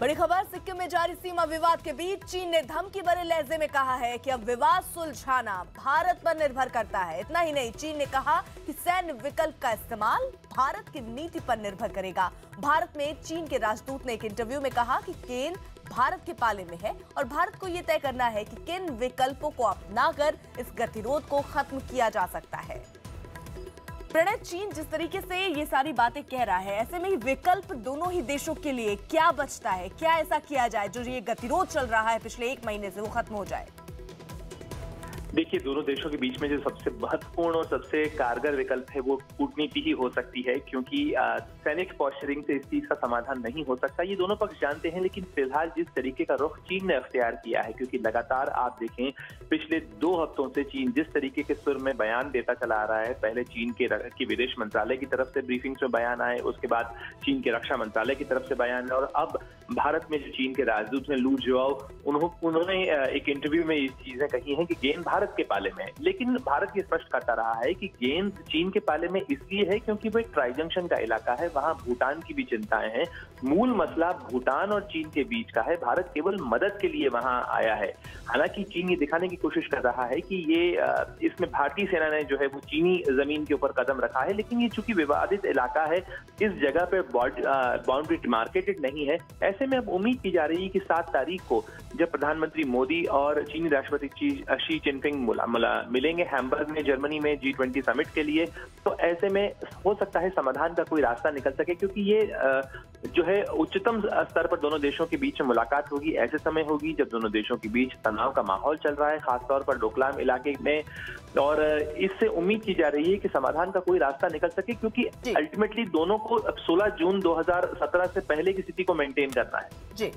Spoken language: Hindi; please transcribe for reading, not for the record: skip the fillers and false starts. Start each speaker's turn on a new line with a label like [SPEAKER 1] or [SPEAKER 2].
[SPEAKER 1] बड़ी खबर, सिक्किम में जारी सीमा विवाद के बीच चीन ने धमकी भरे लहजे में कहा है कि अब विवाद सुलझाना भारत पर निर्भर करता है। इतना ही नहीं, चीन ने कहा कि सैन्य विकल्प का इस्तेमाल भारत की नीति पर निर्भर करेगा। भारत में चीन के राजदूत ने एक इंटरव्यू में कहा कि केन भारत के पाले में है और भारत को यह तय करना है कि किन विकल्पों को अपनाकर इस गतिरोध को खत्म किया जा सकता है। प्रणय, चीन जिस तरीके से ये सारी बातें कह रहा है, ऐसे में विकल्प दोनों ही देशों के लिए क्या बचता है? क्या ऐसा किया जाए जो ये गतिरोध चल रहा है पिछले 1 महीने से, वो खत्म हो जाए?
[SPEAKER 2] देखिए, दोनों देशों के बीच में जो सबसे महत्वपूर्ण और सबसे कारगर विकल्प है वो कूटनीति ही हो सकती है, क्योंकि सैनिक पॉस्चरिंग से इस चीज का समाधान नहीं हो सकता। ये दोनों पक्ष जानते हैं, लेकिन फिलहाल जिस तरीके का रुख चीन ने अख्तियार किया है, क्योंकि लगातार आप देखें पिछले 2 हफ्तों से चीन जिस तरीके के सुर में बयान देता चला आ रहा है, पहले चीन के विदेश मंत्रालय की तरफ से ब्रीफिंग्स में बयान आए, उसके बाद चीन के रक्षा मंत्रालय की तरफ से बयान आए, और अब भारत में जो चीन के राजदूत हैं लू जुआओ, उन्होंने एक इंटरव्यू में ये चीजें कही हैं कि गेंद भारत के पाले में है। लेकिन भारत ये स्पष्ट करता रहा है कि गेंद चीन के पाले में इसलिए है क्योंकि वो एक ट्राई जंक्शन का इलाका है, वहां भूटान की भी चिंताएं हैं। मूल मसला भूटान और चीन के बीच का है, भारत केवल मदद के लिए वहां आया है। हालांकि चीन ये दिखाने की कोशिश कर रहा है कि ये इसमें भारतीय सेना ने जो है वो चीनी जमीन के ऊपर कदम रखा है, लेकिन ये चूंकि विवादित इलाका है, इस जगह पे बाउंड्री डिमार्केटेड नहीं है। ऐसे में अब उम्मीद की जा रही है कि 7 तारीख को जब प्रधानमंत्री मोदी और चीनी राष्ट्रपति शी जिनपिंग मिलेंगे हैम्बर्ग में, जर्मनी में G20 समिट के लिए, तो ऐसे में हो सकता है समाधान का कोई रास्ता निकल सके, क्योंकि ये जो है उच्चतम स्तर पर दोनों देशों के बीच मुलाकात होगी, ऐसे समय होगी जब दोनों देशों के बीच तनाव का माहौल चल रहा है, खासतौर पर डोकलाम इलाके में, और इससे उम्मीद की जा रही है कि समाधान का कोई रास्ता निकल सके, क्योंकि अल्टीमेटली दोनों को 16 जून 2017 से पहले की स्थिति को मेंटेन करना है।
[SPEAKER 1] जी।